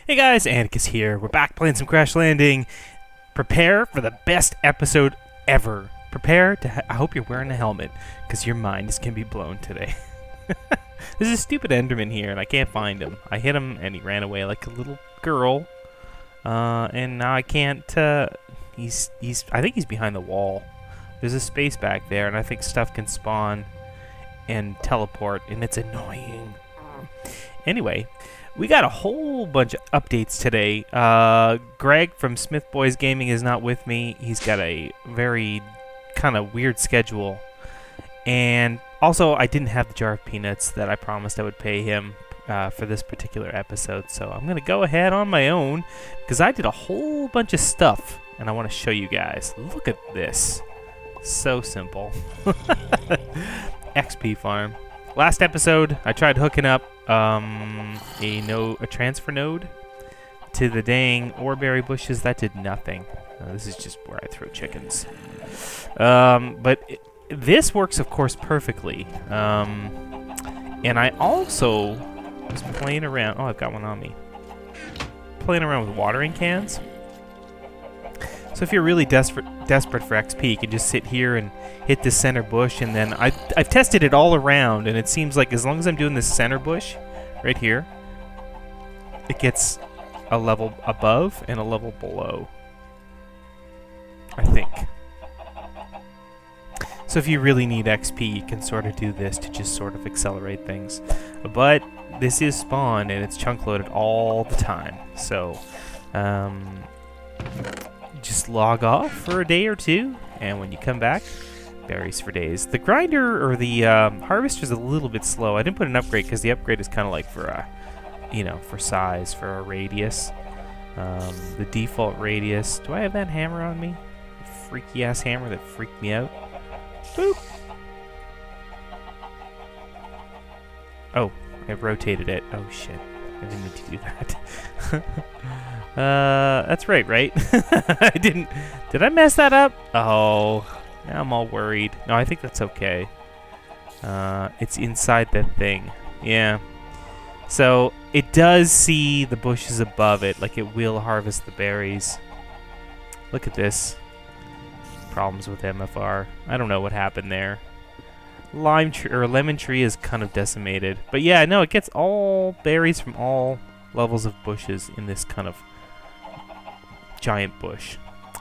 Hey guys, Antikas here. We're back playing some Crash Landing. Prepare for the best episode ever. Prepare to I hope you're wearing a helmet, because your mind is going to be blown today. There's a stupid Enderman here, and I can't find him. I hit him, and he ran away like a little girl. And now I can't, I think he's behind the wall. There's a space back there, and I think stuff can spawn and teleport, and it's annoying. Anyway, we got a whole bunch of updates today. Greg from Smith Boys Gaming is not with me. He's got a very kind of weird schedule. And also, I didn't have the jar of peanuts that I promised I would pay him for this particular episode. So I'm going to go ahead on my own because I did a whole bunch of stuff. And I want to show you guys. Look at this. So simple. XP farm. Last episode, I tried hooking up a transfer node to the dang oreberry bushes. That did nothing. This is just where I throw chickens. This works, of course, perfectly. And I also was playing around. Oh, I've got one on me. Playing around with watering cans. So if you're really desperate for XP, you can just sit here and hit the center bush, and then I've tested it all around, and it seems like as long as I'm doing this center bush right here, it gets a level above and a level below, I think. So if you really need XP, you can sort of do this to just sort of accelerate things. But this is spawned, and it's chunk loaded all the time. So, just log off for a day or two, and when you come back, berries for days. The grinder or the harvester is a little bit slow. I didn't put an upgrade because the upgrade is kind of like for for size, for a radius. The default radius. Do I have that hammer on me? The freaky ass hammer that freaked me out. Boop. Oh, I rotated it. Oh shit. I didn't mean to do that. That's right? I didn't. Did I mess that up? Oh, now I'm all worried. No, I think that's okay. It's inside that thing. Yeah. So it does see the bushes above it, like it will harvest the berries. Look at this. Problems with MFR. I don't know what happened there. Lime tree or lemon tree is kind of decimated, but yeah, no, it gets all berries from all levels of bushes in this kind of giant bush.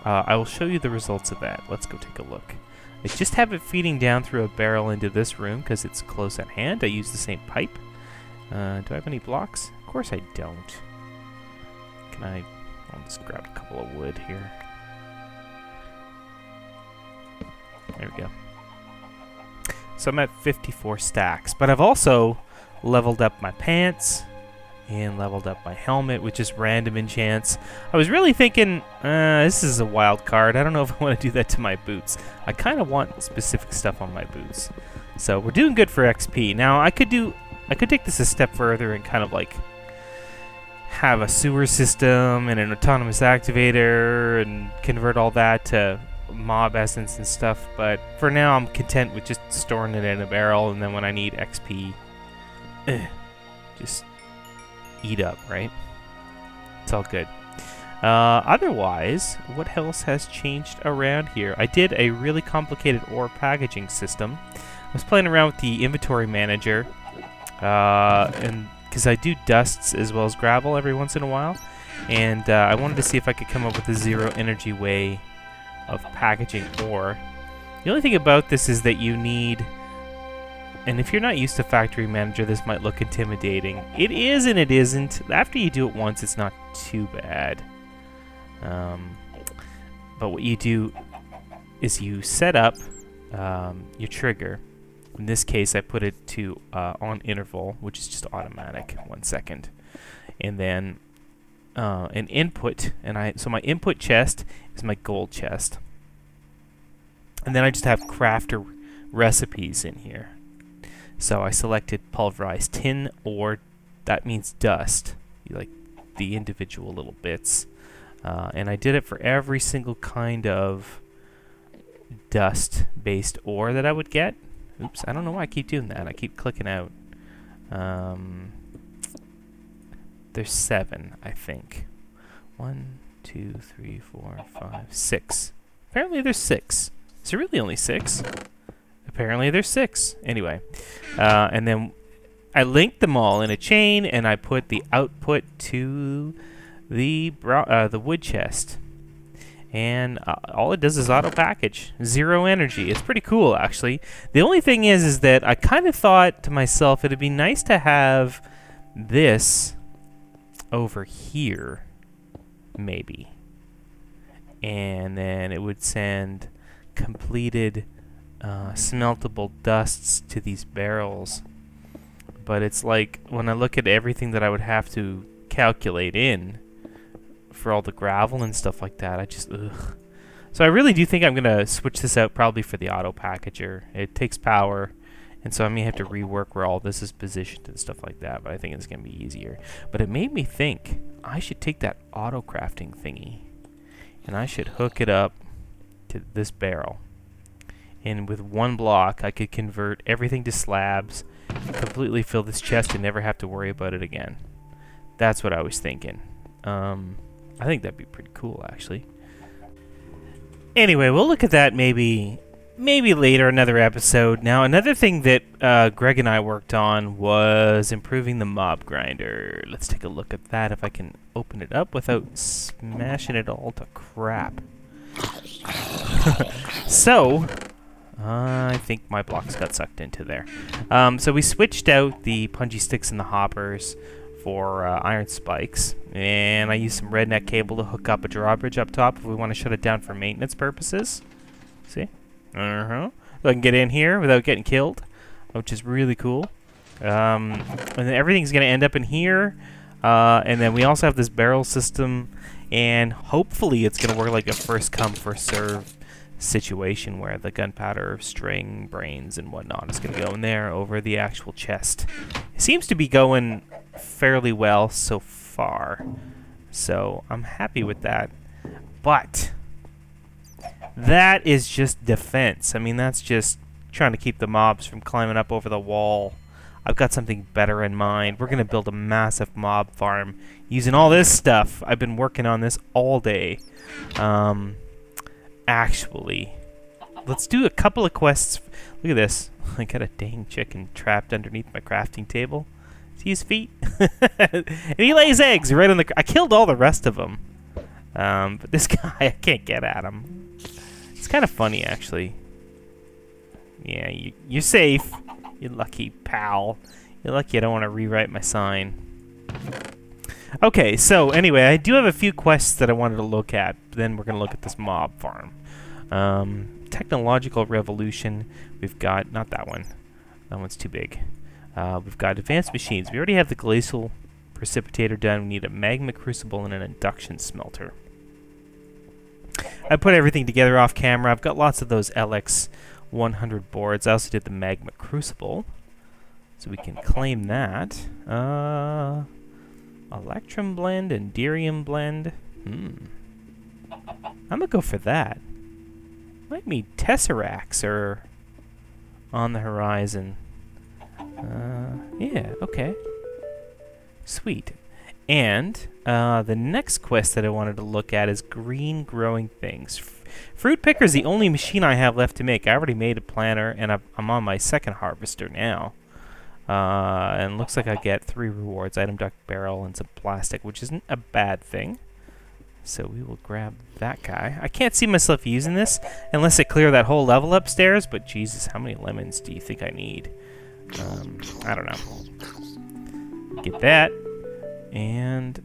I will show you the results of that. Let's go take a look. I just have it feeding down through a barrel into this room because it's close at hand. I use the same pipe. Do I have any blocks? Of course I don't. I'll just grab a couple of wood here. There we go. So I'm at 54 stacks, but I've also leveled up my pants and leveled up my helmet, which is random enchants. I was really thinking, this is a wild card. I don't know if I want to do that to my boots. I kind of want specific stuff on my boots. So we're doing good for XP. Now I could take this a step further and kind of like have a sewer system and an autonomous activator and convert all that to mob essence and stuff, but for now I'm content with just storing it in a barrel, and then when I need XP, just eat up, right? It's all good. Otherwise, what else has changed around here? I did a really complicated ore packaging system. I was playing around with the inventory manager, and because I do dusts as well as gravel every once in a while, and I wanted to see if I could come up with a zero energy way of packaging ore. The only thing about this is that you need, and if you're not used to Factory Manager, this might look intimidating. It is and it isn't. After you do it once, it's not too bad. But what you do is you set up your trigger. In this case, I put it to on interval, which is just automatic. 1 second. And then an input, so my input chest is my gold chest, and then I just have crafter recipes in here. So I selected pulverized tin, or that means dust, like the individual little bits, and I did it for every single kind of dust-based ore that I would get. Oops, I don't know why I keep doing that. I keep clicking out. There's 7, I think. 1, 2, 3, 4, 5, 6. Apparently there's 6. Is there really only 6? Apparently there's 6. Anyway, and then I linked them all in a chain, and I put the output to the wood chest. And all it does is auto package. 0 energy. It's pretty cool, actually. The only thing is that I kind of thought to myself it'd be nice to have this over here, maybe. And then it would send completed smeltable dusts to these barrels. But it's like, when I look at everything that I would have to calculate in for all the gravel and stuff like that, I just, ugh. So I really do think I'm going to switch this out probably for the auto packager. It takes power, and so I may have to rework where all this is positioned and stuff like that, but I think it's going to be easier. But it made me think I should take that auto crafting thingy, and I should hook it up to this barrel. And with 1 block, I could convert everything to slabs, completely fill this chest, and never have to worry about it again. That's what I was thinking. I think that'd be pretty cool, actually. Anyway, we'll look at that maybe later, another episode. Now, another thing that Greg and I worked on was improving the mob grinder. Let's take a look at that, if I can open it up without smashing it all to crap. So, I think my blocks got sucked into there. So we switched out the punji sticks and the hoppers for iron spikes, and I used some redneck cable to hook up a drawbridge up top if we want to shut it down for maintenance purposes. See? So I can get in here without getting killed, which is really cool. And then everything's going to end up in here, and then we also have this barrel system, and hopefully it's going to work like a first come, first serve situation where the gunpowder, string, brains, and whatnot is going to go in there over the actual chest. It seems to be going fairly well so far, so I'm happy with that. But that is just defense. I mean, that's just trying to keep the mobs from climbing up over the wall. I've got something better in mind. We're going to build a massive mob farm using all this stuff. I've been working on this all day. Actually, let's do a couple of quests. Look at this. I got a dang chicken trapped underneath my crafting table. See his feet? And he lays eggs right on the... I killed all the rest of them. But this guy, I can't get at him. It's kind of funny, actually. Yeah, you're safe. You lucky pal. You're lucky I don't want to rewrite my sign. Okay, so anyway, I do have a few quests that I wanted to look at. Then we're going to look at this mob farm. Technological revolution. We've got... Not that one. That one's too big. We've got advanced machines. We already have the glacial precipitator done. We need a magma crucible and an induction smelter. I put everything together off camera. I've got lots of those LX 100 boards. I also did the magma crucible, so we can claim that. Electrum blend and Derium blend. I'm gonna go for that. Might be Tesseracts are on the horizon. Yeah, okay. Sweet. And the next quest that I wanted to look at is green growing things. Fruit picker is the only machine I have left to make. I already made a planter, and I'm on my second harvester now. And looks like I get 3 rewards: item duct, barrel, and some plastic, which isn't a bad thing. So we will grab that guy. I can't see myself using this unless I clear that whole level upstairs, but Jesus, how many lemons do you think I need? I don't know. Get that. And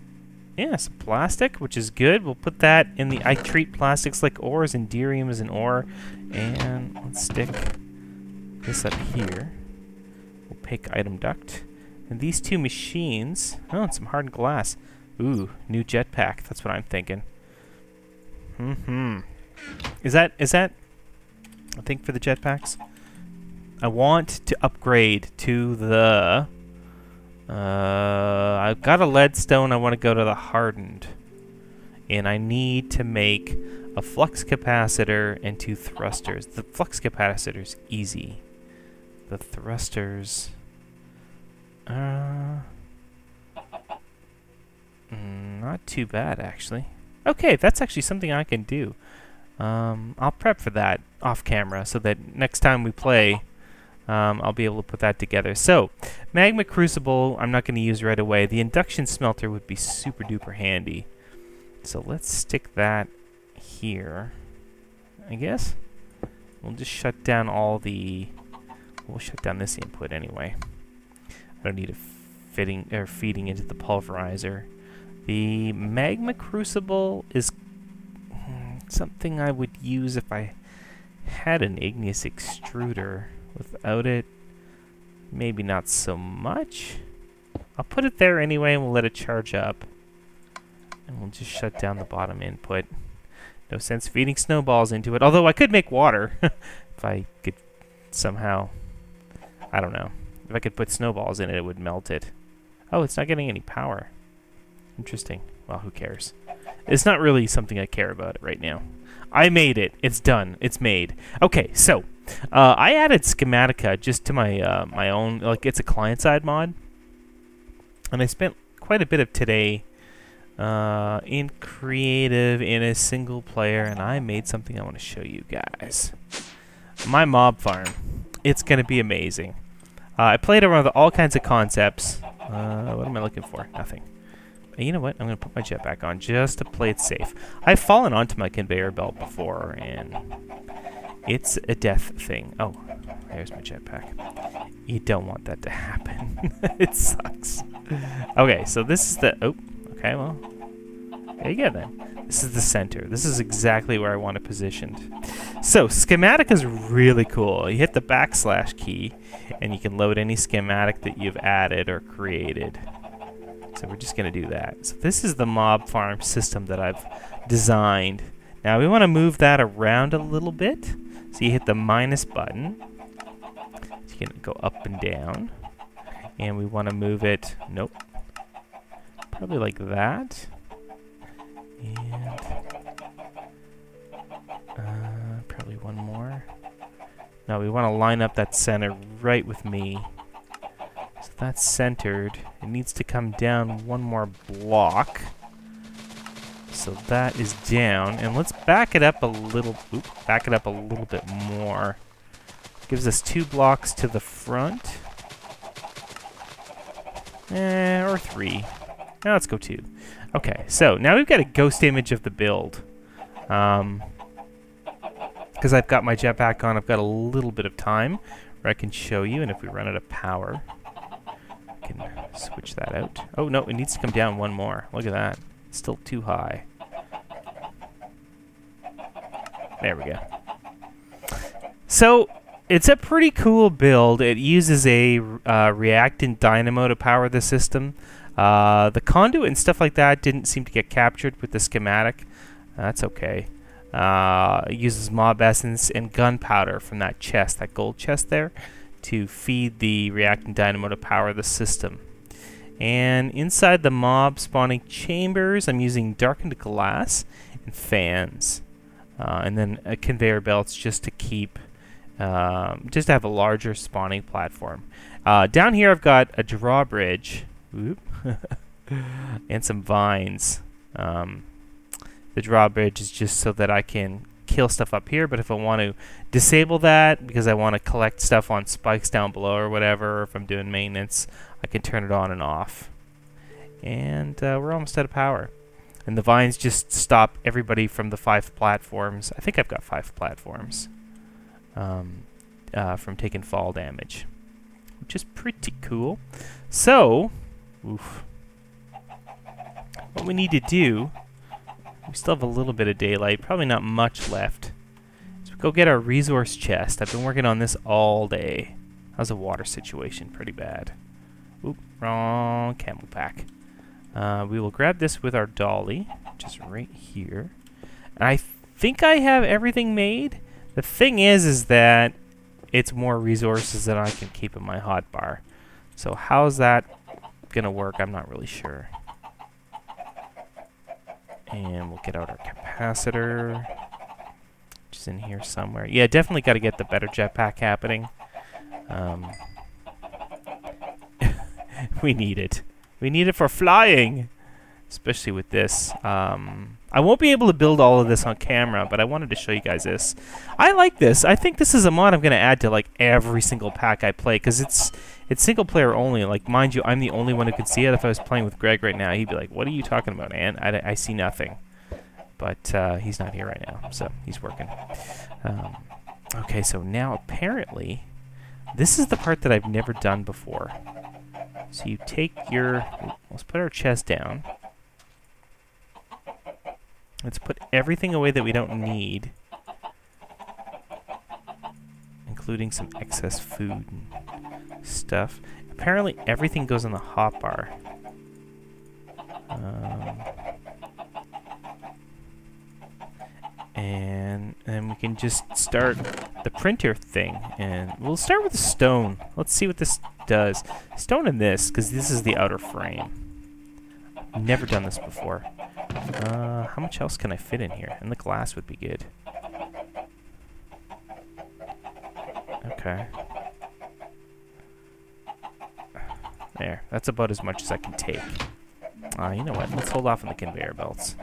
yeah, some plastic, which is good. We'll put that in the... I treat plastics like ores, and Derium is an ore. And let's stick this up here. Opaque item duct. And these 2 machines... Oh, and some hardened glass. Ooh, new jetpack. That's what I'm thinking. Is that a thing for the jetpacks? I want to upgrade to the... I've got a leadstone. I want to go to the hardened. And I need to make a flux capacitor and 2 thrusters. The flux capacitor's easy. The thrusters... Not too bad, actually. Okay, that's actually something I can do. I'll prep for that off camera so that next time we play, I'll be able to put that together. So, magma crucible, I'm not going to use right away. The induction smelter would be super duper handy. So let's stick that here, I guess. We'll just shut down all the... We'll shut down this input anyway. I don't need it feeding into the pulverizer. The magma crucible is something I would use if I had an igneous extruder. Without it, maybe not so much. I'll put it there anyway and we'll let it charge up. And we'll just shut down the bottom input. No sense feeding snowballs into it, although I could make water if I could somehow, I don't know. If I could put snowballs in it, it would melt it. Oh, it's not getting any power. Interesting. Well, who cares? It's not really something I care about right now. I made it. It's done. It's made. Okay, so I added Schematica just to my my own, like it's a client-side mod, and I spent quite a bit of today in creative in a single player, and I made something I want to show you guys. My mob farm. It's gonna be amazing. I played around with all kinds of concepts. What am I looking for? Nothing. You know what? I'm going to put my jetpack on just to play it safe. I've fallen onto my conveyor belt before, and it's a death thing. Oh, there's my jetpack. You don't want that to happen. It sucks. Okay, so this is the... Oh, okay, well, there you go then. This is the center. This is exactly where I want it positioned. So, schematic is really cool. You hit the / key, and you can load any schematic that you've added or created. So we're just going to do that. So this is the mob farm system that I've designed. Now we want to move that around a little bit. So you hit the minus button. So you can go up and down. And we want to move it, nope, probably like that. And probably one more. No, we want to line up that center right with me. So that's centered. It needs to come down one more block. So that is down, and let's back it up a little. Back it up a little bit more. Gives us 2 blocks to the front. Or 3. Now let's go 2. Okay, so now we've got a ghost image of the build. Because I've got my jetpack on, I've got a little bit of time where I can show you, and if we run out of power, I can switch that out. Oh no, it needs to come down one more. Look at that. It's still too high. There we go. So, it's a pretty cool build. It uses a reactant dynamo to power the system. The conduit and stuff like that didn't seem to get captured with the schematic. That's okay. It uses mob essence and gunpowder from that chest, that gold chest there, to feed the reactant dynamo to power the system. And inside the mob spawning chambers, I'm using darkened glass and fans. And then conveyor belts just to keep, just to have a larger spawning platform. Down here I've got a drawbridge, and some vines. The drawbridge is just so that I can kill stuff up here, but if I want to disable that because I want to collect stuff on spikes down below or whatever, or if I'm doing maintenance, I can turn it on and off. And we're almost out of power. And the vines just stop everybody from the 5 platforms. I think I've got 5 platforms from taking fall damage, which is pretty cool. So, what we need to do, we still have a little bit of daylight, probably not much left. So we go get our resource chest. I've been working on this all day. How's the water situation? Pretty bad. Oop, wrong camel pack. We will grab this with our dolly, which is right here. And I think I have everything made. The thing is that it's more resources than I can keep in my hotbar. So how's that gonna work? I'm not really sure. And we'll get out our capacitor, which is in here somewhere. Yeah, definitely got to get the better jetpack happening. We need it. We need it for flying. especially with this. I won't be able to build all of this on camera, but I wanted to show you guys this. I like this. I think this is a mod I'm going to add to like every single pack I play, because it's single player only. Like, mind you, I'm the only one who could see it. If I was playing with Greg right now, he'd be like, "What are you talking about, Ant? I see nothing." But he's not here right now, so he's working. Okay, so now apparently this is the part that I've never done before. So you take your... Let's put our chest down. Let's put everything away that we don't need, including some excess food and stuff. Apparently everything goes on the hotbar. And then we can just start the printer thing. And we'll start with the stone. Let's see what this does. Stone in this, because this is the outer frame. Never done this before. How much else can I fit in here? And the glass would be good. Okay. There. That's about as much as I can take. You know what? Let's hold off on the conveyor belts.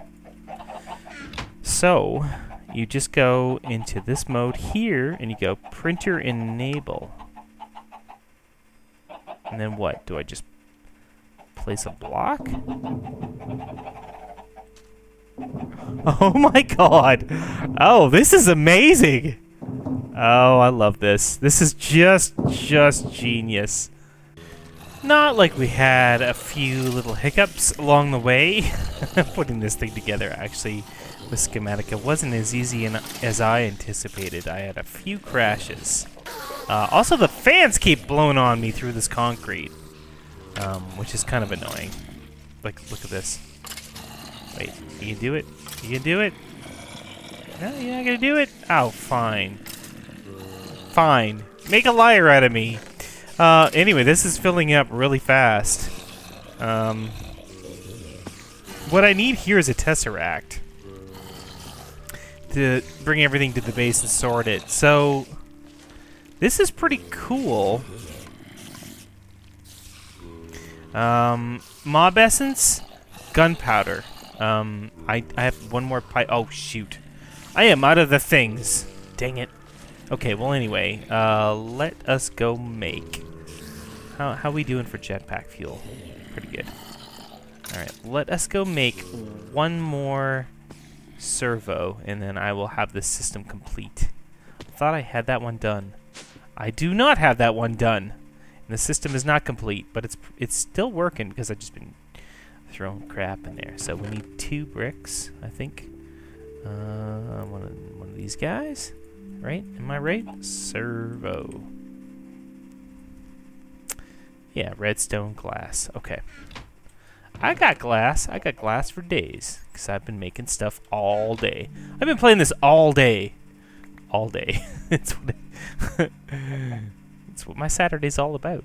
So, you just go into this mode here, and you go printer enable. And then what? Do I just place a block? Oh my god! Oh, this is amazing! Oh, I love this. This is just genius. Not like we had a few little hiccups along the way. Putting this thing together, actually, with Schematica wasn't as easy as I anticipated. I had a few crashes. Also, the fans keep blowing on me through this concrete, which is kind of annoying. Like, look at this. Wait, you can do it? You can do it? No, you're not gonna do it? Oh, fine. Fine. Make a liar out of me. Anyway, this is filling up really fast. What I need here is a tesseract to bring everything to the base and sort it. So, this is pretty cool. Mob essence, gunpowder. I have one more pipe. Oh, shoot. I am out of the things. Dang it. Okay, well, anyway, let us go make. How we doing for jetpack fuel? Pretty good. Alright, let us go make one more servo, and then I will have this system complete. I thought I had that one done. I do not have that one done. And the system is not complete, but it's still working because I've just been throwing crap in there. So we need 2 bricks, I think. One of these guys, right? Am I right? Servo. Yeah, redstone glass. Okay. I got glass. I got glass for days because I've been making stuff all day. I've been playing this all day. All day. it's what my Saturday's all about.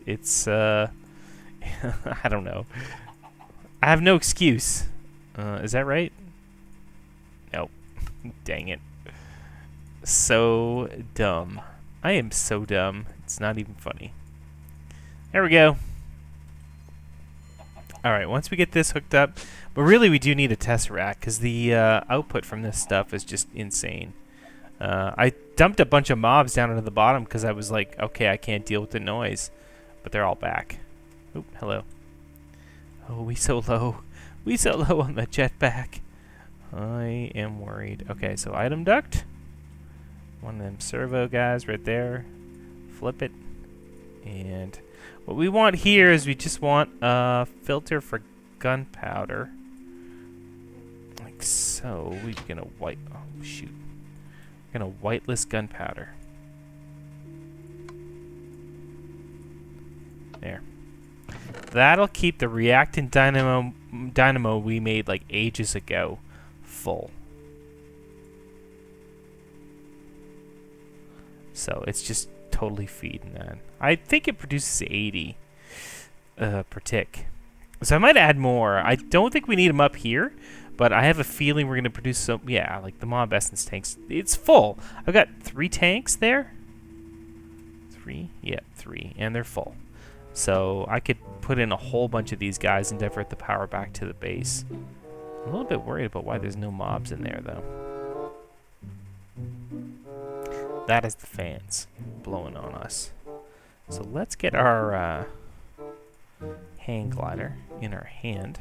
It's I don't know. I have no excuse. Is that right? Nope. Dang it. So dumb. I am so dumb. It's not even funny. There we go. Alright, once we get this hooked up, but really we do need a tesseract because the output from this stuff is just insane. I dumped a bunch of mobs down into the bottom because I was like, okay, I can't deal with the noise. But they're all back. Oop, hello. Oh, we so low. We so low on the jetpack. I am worried. Okay, so item duct. One of them servo guys right there. Flip it. And what we want here is we just want a filter for gunpowder. Like so. We're gonna white... Oh, shoot. We're gonna whitelist gunpowder. There. That'll keep the reactant dynamo we made like ages ago full. So it's just totally feeding that. I think it produces 80 per tick. So I might add more. I don't think we need them up here, but I have a feeling we're going to produce some... Yeah, like the mob essence tanks. It's full. I've got 3 tanks there. 3? Yeah, 3. And they're full. So I could put in a whole bunch of these guys and divert the power back to the base. I'm a little bit worried about why there's no mobs in there, though. That is the fans blowing on us. So let's get our hang glider in our hand.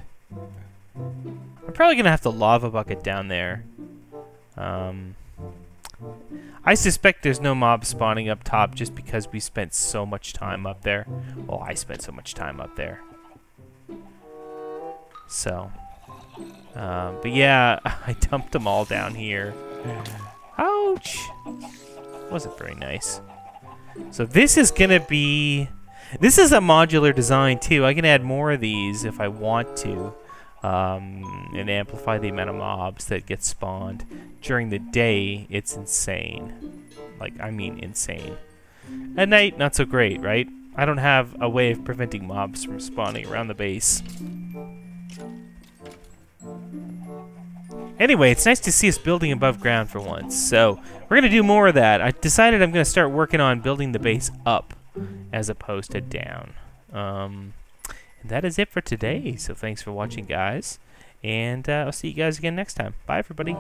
I'm probably going to have to lava bucket down there. I suspect there's no mobs spawning up top just because we spent so much time up there. Well, I spent so much time up there. So, but yeah, I dumped them all down here. Ouch! Wasn't very nice. So this is gonna be... This is a modular design too. I can add more of these if I want to. And amplify the amount of mobs that get spawned. During the day, it's insane. Like, I mean insane. At night, not so great, right? I don't have a way of preventing mobs from spawning around the base. Anyway, it's nice to see us building above ground for once. So, we're going to do more of that. I decided I'm going to start working on building the base up as opposed to down. And that is it for today. So, thanks for watching, guys. And I'll see you guys again next time. Bye, everybody.